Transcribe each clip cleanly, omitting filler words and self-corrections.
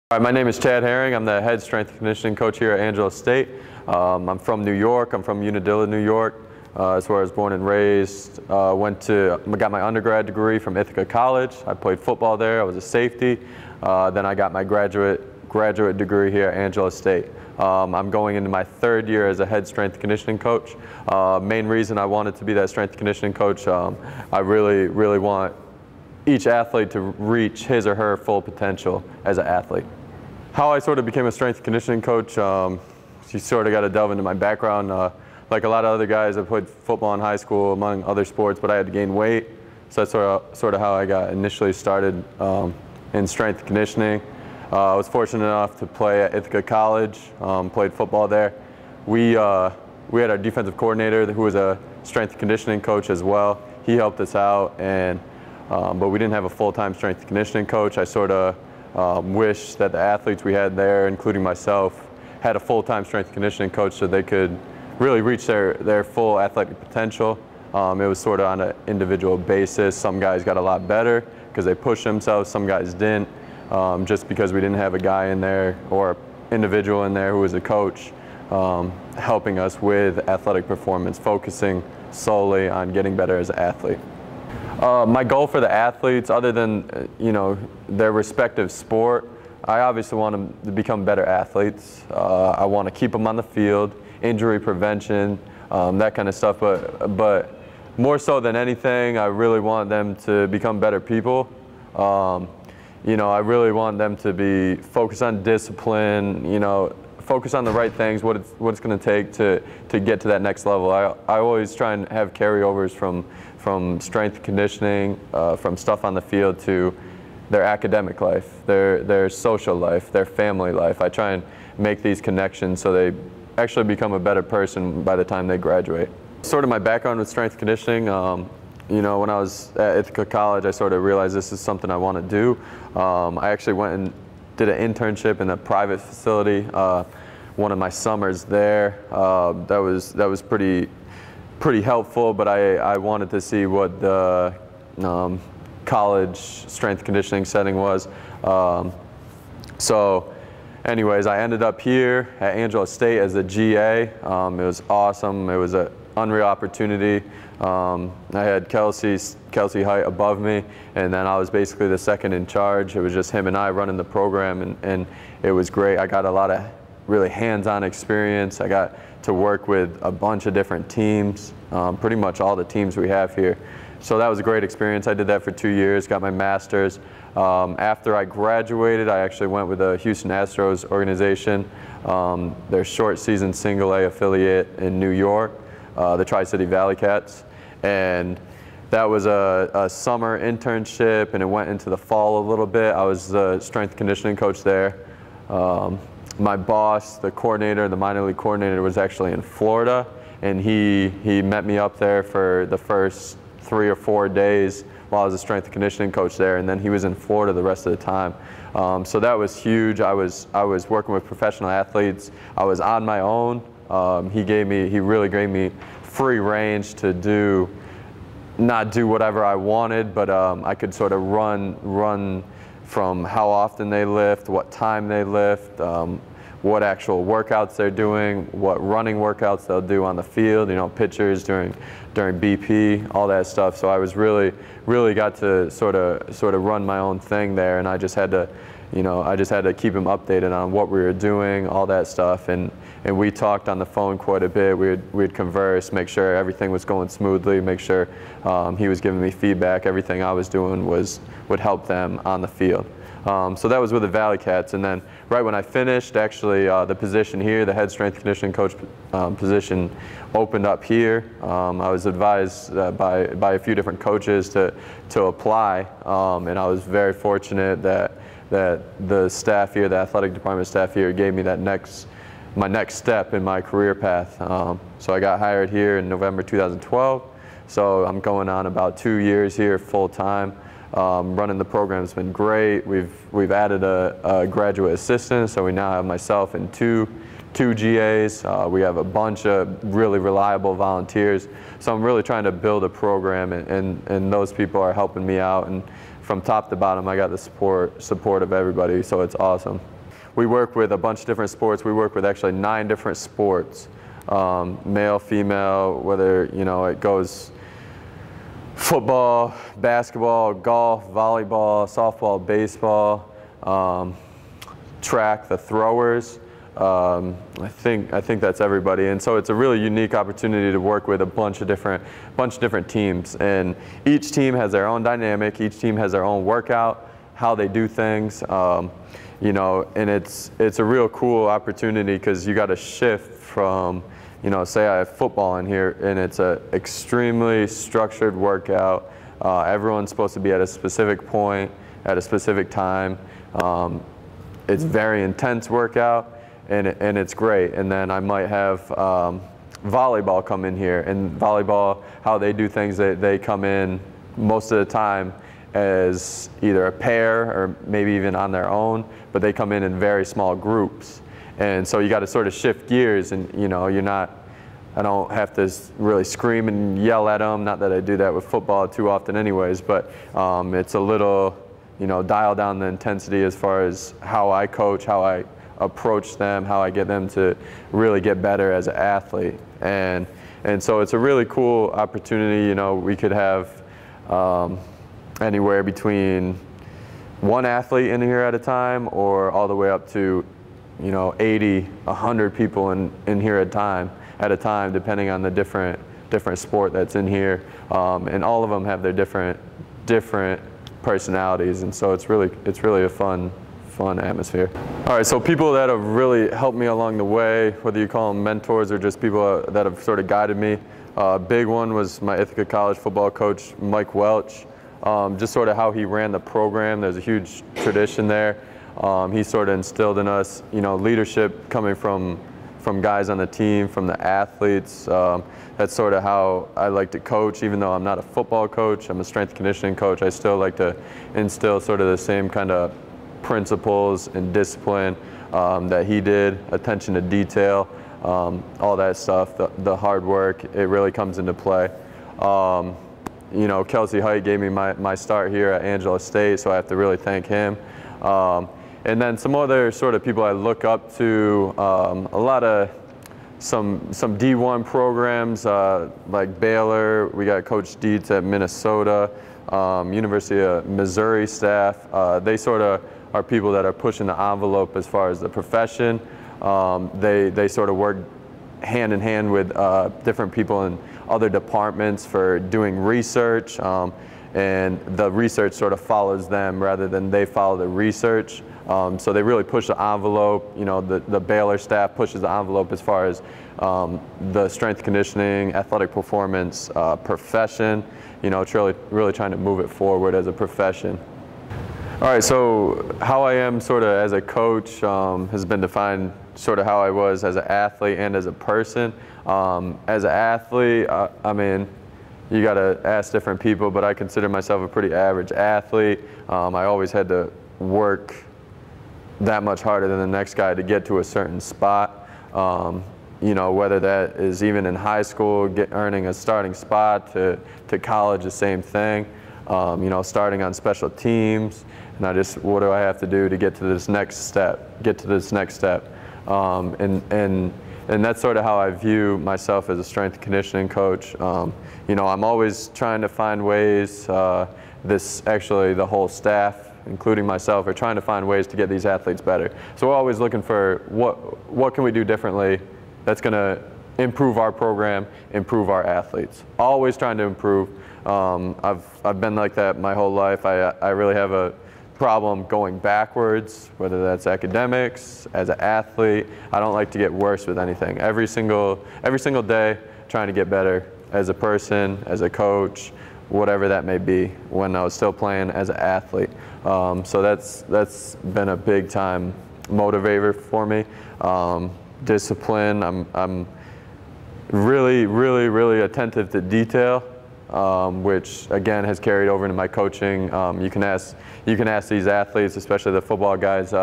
All right, my name is Chad Herring. I'm the head strength and conditioning coach here at Angelo State. I'm from New York. I'm from Unadilla, New York. That's where I was born and raised. Got my undergrad degree from Ithaca College. I played football there. I was a safety. Then I got my graduate degree here at Angelo State. I'm going into my third year as a head strength and conditioning coach. Main reason I wanted to be that strength and conditioning coach, I really want each athlete to reach his or her full potential as an athlete. How I sort of became a strength and conditioning coach, you sort of got to delve into my background. Like a lot of other guys, I played football in high school, among other sports, but I had to gain weight. So that's sort of how I got initially started in strength and conditioning. I was fortunate enough to play at Ithaca College, played football there. We had our defensive coordinator who was a strength and conditioning coach as well. He helped us out, but we didn't have a full-time strength and conditioning coach. I sort of wish that the athletes we had there, including myself, had a full-time strength and conditioning coach so they could really reach their full athletic potential. It was sort of on an individual basis. Some guys got a lot better because they pushed themselves, some guys didn't, just because we didn't have a guy in there or an individual in there who was a coach helping us with athletic performance, focusing solely on getting better as an athlete. My goal for the athletes, other than their respective sport, I obviously want them to become better athletes. I want to keep them on the field, injury prevention, that kind of stuff. But more so than anything, I really want them to become better people. I really want them to be focused on discipline. Focus on the right things, what it's going to take to get to that next level. I always try and have carryovers from strength and conditioning, from stuff on the field to their academic life, their social life, their family life. I try and make these connections so they actually become a better person by the time they graduate. Sort of my background with strength and conditioning, when I was at Ithaca College, I sort of realized this is something I want to do. I actually went and did an internship in a private facility. One of my summers there, that was pretty helpful. But I wanted to see what the college strength conditioning setting was. So, anyways, I ended up here at Angelo State as a GA. It was awesome. It was an unreal opportunity. I had Kelsey Height above me, and then I was basically the second in charge. It was just him and I running the program, and it was great. I got a lot of really hands-on experience. I got to work with a bunch of different teams, pretty much all the teams we have here. So that was a great experience. I did that for 2 years, got my master's. After I graduated, I actually went with the Houston Astros organization, their short season single A affiliate in New York, the Tri-City Valley Cats. And that was a summer internship, and it went into the fall a little bit. I was the strength conditioning coach there. My boss, the coordinator, the minor league coordinator, was actually in Florida, and he met me up there for the first 3 or 4 days while I was a strength and conditioning coach there, and then he was in Florida the rest of the time. So that was huge. I was working with professional athletes. I was on my own. He really gave me free range to not do whatever I wanted, but I could sort of run from how often they lift, what time they lift, what actual workouts they're doing, what running workouts they'll do on the field, pitchers during BP, all that stuff. So I was really got to sort of run my own thing there, and I just had to keep him updated on what we were doing, all that stuff, and we talked on the phone quite a bit. We'd converse, make sure everything was going smoothly, make sure he was giving me feedback. Everything I was doing would help them on the field. So that was with the Valley Cats, and then right when I finished, actually the position here, the head strength conditioning coach position, opened up here. I was advised by a few different coaches to apply, and I was very fortunate that the staff here, the athletic department staff here, gave me my next step in my career path. So I got hired here in November 2012. So I'm going on about 2 years here full time. Running the program's been great. We've added a graduate assistant, so we now have myself and two GAs. We have a bunch of really reliable volunteers. So I'm really trying to build a program, and those people are helping me out. And from top to bottom, I got the support of everybody, so it's awesome. we work with a bunch of different sports. We work with actually 9 different sports, male, female, whether, you know, it goes football, basketball, golf, volleyball, softball, baseball, track, the throwers. I think that's everybody, and so it's a really unique opportunity to work with a bunch of different teams, and each team has their own dynamic. Each team has their own workout, how they do things, you know, and it's a real cool opportunity because you got to shift from, you know, say I have football in here, and it's a extremely structured workout. Everyone's supposed to be at a specific point at a specific time. It's very intense workout. And it's great. And then I might have volleyball come in here. And volleyball, how they do things, they come in most of the time as either a pair or maybe even on their own, but they come in very small groups. And so you got to sort of shift gears, and you know, I don't have to really scream and yell at them. Not that I do that with football too often anyways, but it's a little, you know, dial down the intensity as far as how I coach, how I approach them, how I get them to really get better as an athlete. And so it's a really cool opportunity. You know, we could have anywhere between 1 athlete in here at a time, or all the way up to, you know, 80, 100 people in here at a time, depending on the different sport that's in here. And all of them have their different personalities, and so it's really a fun atmosphere. All right, so people that have really helped me along the way, whether you call them mentors or just people that have sort of guided me. Big one was my Ithaca College football coach, Mike Welch. Just sort of how he ran the program. There's a huge tradition there. He sort of instilled in us, you know, leadership coming from guys on the team, from the athletes. That's sort of how I like to coach. Even though I'm not a football coach, I'm a strength and conditioning coach, I still like to instill sort of the same kind of principles and discipline that he did, attention to detail, all that stuff, the hard work, it really comes into play. You know, Kelsey Height gave me my start here at Angelo State, so I have to really thank him. And then some other sort of people I look up to, a lot of some D1 programs like Baylor. We got Coach Dietz at Minnesota, University of Missouri staff. They sort of are people that are pushing the envelope as far as the profession. They sort of work hand in hand with different people in other departments for doing research, and the research sort of follows them rather than they follow the research. So they really push the envelope. You know, the Baylor staff pushes the envelope as far as the strength conditioning, athletic performance profession. You know, it's really trying to move it forward as a profession. All right, so how I am sort of as a coach has been defined sort of how I was as an athlete and as a person. As an athlete, I mean, you got to ask different people, but I consider myself a pretty average athlete. I always had to work that much harder than the next guy to get to a certain spot. You know, whether that is even in high school, earning a starting spot, to college, the same thing. You know, starting on special teams, and what do I have to do to get to this next step, and that's sort of how I view myself as a strength and conditioning coach. You know, I'm always trying to find ways, the whole staff, including myself, are trying to find ways to get these athletes better. So we're always looking for what can we do differently that's going to improve our program, improve our athletes. Always trying to improve. I've been like that my whole life. I really have a problem going backwards, whether that's academics, as an athlete. I don't like to get worse with anything. Every single day, trying to get better as a person, as a coach, whatever that may be, when I was still playing as an athlete. So that's been a big time motivator for me. Discipline, I'm really attentive to detail, which again has carried over into my coaching. You can ask these athletes, especially the football guys,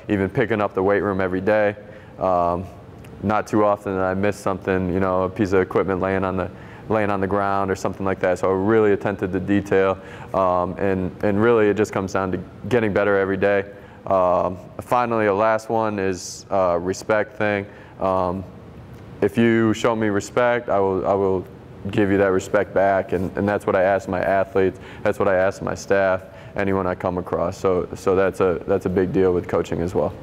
even picking up the weight room every day. Not too often that I miss something, you know, a piece of equipment laying on the ground or something like that. So really attentive to detail, and really it just comes down to getting better every day. Finally, a last one is respect thing. If you show me respect, I will give you that respect back, and that's what I ask my athletes. That's what I ask my staff, anyone I come across. So that's a big deal with coaching as well.